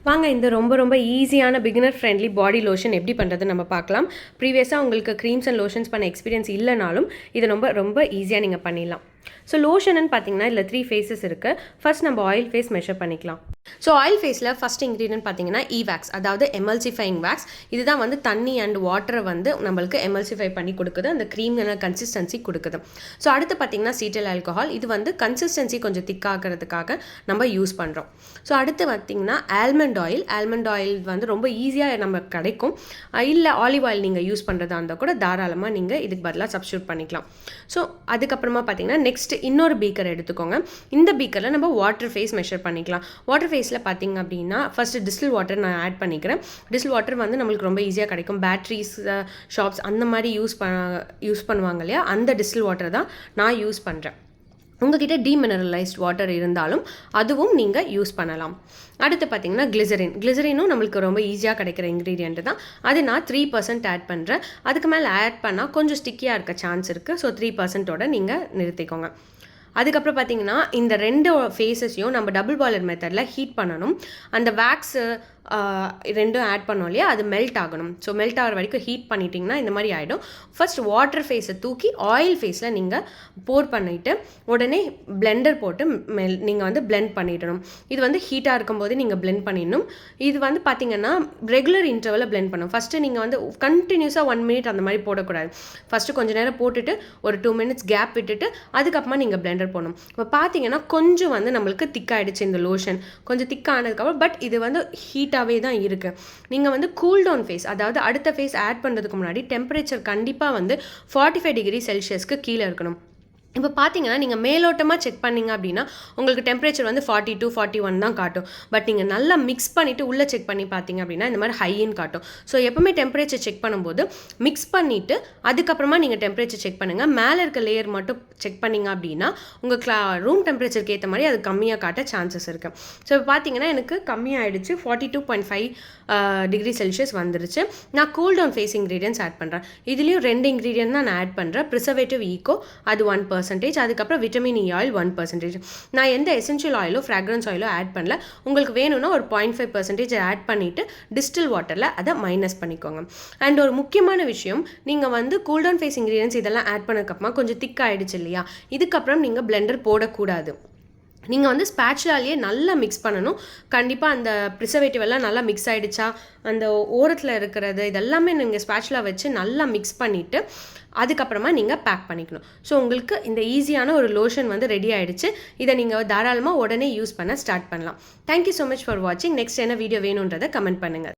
வாங்க இந்த ரொம்ப ஈஸியான பிகினர் ஃப்ரெண்ட்லி பாடி லோஷன் எப்படி பண்ணுறது நம்ம பார்க்கலாம். ப்ரீவியஸாக உங்களுக்கு க்ரீம்ஸ் அண்ட் லோஷன்ஸ் பண்ண எக்ஸ்பீரியன்ஸ் இல்லைனாலும் இது ரொம்ப ஈஸியாக நீங்கள் பண்ணிடலாம். ஸோ லோஷன்னு பார்த்தீங்கன்னா இதில் 3 ஃபேஸஸ் இருக்குது. ஃபர்ஸ்ட் நம்ம ஆயில் ஃபேஸ் மெஷர் பண்ணிக்கலாம். ஸோ ஆயில் ஃபேஸில் ஃபஸ்ட் இன்க்ரீடியன்ட் பார்த்தீங்கன்னா வேக்ஸ், அதாவது எமல்சிஃபைங் வேக்ஸ். இதுதான் வந்து தண்ணி அண்ட் வாட்டரை வந்து நம்மளுக்கு எமல்சிஃபை பண்ணி கொடுக்குது, அந்த க்ரீம் கன்சிஸ்டன்சி கொடுக்குது. ஸோ அடுத்து பார்த்தீங்கன்னா சீட்டல் ஆல்கஹால், இது வந்து கன்சிஸ்டன்சி கொஞ்சம் திக்காகிறதுக்காக நம்ம யூஸ் பண்ணுறோம். ஸோ அடுத்து பார்த்தீங்கன்னா ஆல்மண்ட் ஆயில் வந்து ரொம்ப ஈஸியாக நம்ம கிடைக்கும். இல்லை ஆலிவ் ஆயில் நீங்கள் யூஸ் பண்ணுறதா இருந்தால் கூட தாராளமாக நீங்கள் இதுக்கு பதிலாக சப்ஸ்டியூட் பண்ணிக்கலாம். ஸோ அதுக்கப்புறமா பார்த்தீங்கன்னா நெக்ஸ்ட் இன்னொரு பீக்கர் எடுத்துக்கோங்க. இந்த பீக்கரில் நம்ம வாட்டர் ஃபேஸ் மெஷர் பண்ணிக்கலாம். வாட்டர் ஃபேஸில் பார்த்தீங்க அப்படின்னா ஃபஸ்ட்டு டிஸ்டில் வாட்டர் நான் ஆட் பண்ணிக்கிறேன். டிஸ்டில் வாட்டர் வந்து நம்மளுக்கு ரொம்ப ஈஸியாக கிடைக்கும். பேட்ரிஸ் ஷாப்ஸ் அந்த மாதிரி யூஸ் பண்ணுவாங்க இல்லையா, அந்த டிஸ்டில் வாட்டர் தான் நான் யூஸ் பண்ணுறேன். உங்ககிட்ட டீமினரலைஸ்ட் வாட்டர் இருந்தாலும் அதுவும் நீங்கள் யூஸ் பண்ணலாம். அடுத்து பார்த்தீங்கன்னா கிளிசரினும் நம்மளுக்கு ரொம்ப ஈஸியாக கிடைக்கிற இன்க்ரீடியன்ட் தான். அது நான் 3% ஆட் பண்ணுறேன். அதுக்கு மேலே ஆட் பண்ணால் கொஞ்சம் ஸ்டிக்கியாக இருக்க சான்ஸ் இருக்குது. ஸோ 3%ஓட நீங்கள் நிறுத்திக்கோங்க. அதுக்கப்புறம் பார்த்தீங்கன்னா இந்த 2 ஃபேஸஸையும் நம்ம டபுள் பாய்லர் மெத்தடில் ஹீட் பண்ணணும். அந்த வேக்ஸு ரெண்டும் ஆட் பண்ணோம் இல்லையா, அது மெல்ட் ஆகணும். ஸோ மெல்ட் ஆகிற வரைக்கும் ஹீட் பண்ணிட்டிங்கன்னா இந்த மாதிரி ஆகிடும். ஃபர்ஸ்ட் வாட்டர் ஃபேஸை தூக்கி ஆயில் ஃபேஸில் நீங்கள் போர் பண்ணிவிட்டு உடனே பிளெண்டர் போட்டு நீங்கள் வந்து பிளெண்ட் பண்ணிடணும். இது வந்து ஹீட்டாக இருக்கும்போது நீங்கள் பிளெண்ட் பண்ணிடணும். இது வந்து பார்த்தீங்கன்னா ரெகுலர் இன்டர்வலில் பிளெண்ட் பண்ணணும். ஃபஸ்ட்டு நீங்கள் வந்து கண்டினியூஸாக 1 மினிட் அந்த மாதிரி போடக்கூடாது. ஃபஸ்ட்டு கொஞ்சம் நேரம் போட்டுட்டு ஒரு 2 மினிட்ஸ் கேப் விட்டுட்டு அதுக்கப்புறமா நீங்கள் பிளெண்டர் போடணும். இப்போ பார்த்தீங்கன்னா கொஞ்சம் வந்து நம்மளுக்கு திக்காகிடுச்சு இந்த லோஷன், கொஞ்சம் திக்கானதுக்கப்புறம். பட் இது வந்து ஹீட்டாகவே தான் இருக்குது. நீங்கள் வந்து கூல் டவுன் ஃபேஸ், அதாவது அடுத்த ஃபேஸ் ஆட் பண்ணுறதுக்கு முன்னாடி டெம்பரேச்சர் கண்டிப்பாக வந்து 45 டிகிரி செல்சியஸ்க்கு கீழே இருக்கணும். இப்போ பார்த்தீங்கன்னா நீங்கள் மேலோட்டமாக செக் பண்ணிங்க அப்படின்னா உங்களுக்கு டெம்பரேச்சர் வந்து 42, 41 தான் காட்டும். பட் நீங்கள் நல்லா மிக்ஸ் பண்ணிவிட்டு உள்ளே செக் பண்ணி பார்த்தீங்க அப்படின்னா இந்த மாதிரி ஹைன்னு காட்டும். ஸோ எப்போவுமே டெம்பரேச்சர் செக் பண்ணும்போது மிக்ஸ் பண்ணிவிட்டு அதுக்கப்புறமா நீங்கள் டெம்பரேச்சர் செக் பண்ணுங்கள். மேலே இருக்க லேயர் மட்டும் செக் பண்ணிங்க அப்படின்னா உங்கள் ரூம் டெம்பரேச்சருக்கு ஏற்ற மாதிரி அது கம்மியாக காட்ட சான்சஸ் இருக்குது. ஸோ இப்போ பார்த்தீங்கன்னா எனக்கு கம்மியாகிடுச்சு, 42.5 டிகிரி செல்சியஸ் வந்துருச்சு. நான் cool down phase ingredients add பண்ணுறேன். இதுலேயும் 2 இன்க்ரீடியன்ட் தான் நான் ஆட் பண்ணுறேன். ப்ரிசர்வேட்டிவ் ஈகோ அது 1%, அதுக்கப்புறம் விட்டமின் இ ஆயில் 1%. நான் எந்த எசென்ஷியல் ஆயிலோ ஃப்ராக்ரன்ஸ் ஆயிலோ ஆட் பண்ணல. உங்களுக்கு வேணும்னா ஒரு 0.5% ஆட் பண்ணிவிட்டு டிஸ்டில் வாட்டரில் அதை மைனஸ் பண்ணிக்கோங்க. அண்ட் ஒரு முக்கியமான விஷயம், நீங்கள் வந்து கூல்டவுன் ஃபேஸ் இன்க்ரீடியன்ஸ் இதெல்லாம் ஆட் பண்ணதுக்கப்புறமா கொஞ்சம் திக் ஆகிடுச்சு இல்லையா, இதுக்கப்புறம் நீங்கள் பிளெண்டர் போடக்கூடாது. நீங்கள் வந்து ஸ்பேச்சுலாலேயே நல்லா மிக்ஸ் பண்ணணும். கண்டிப்பாக அந்த ப்ரிசர்வேட்டிவ் எல்லாம் நல்லா மிக்ஸ் ஆகிடுச்சா, அந்த ஓரத்தில் இருக்கிறது இதெல்லாமே நீங்கள் ஸ்பேச்சுலா வச்சு நல்லா மிக்ஸ் பண்ணிவிட்டு அதுக்கப்புறமா நீங்கள் பேக் பண்ணிக்கணும். ஸோ உங்களுக்கு இந்த ஈஸியான ஒரு லோஷன் வந்து ரெடி ஆகிடுச்சு. இதை நீங்கள் தாராளமாக உடனே யூஸ் பண்ண ஸ்டார்ட் பண்ணலாம். தேங்க்யூ ஸோ மச் ஃபார் வாட்சிங். நெக்ஸ்ட் என்ன வீடியோ வேணுன்றதை கமெண்ட் பண்ணுங்கள்.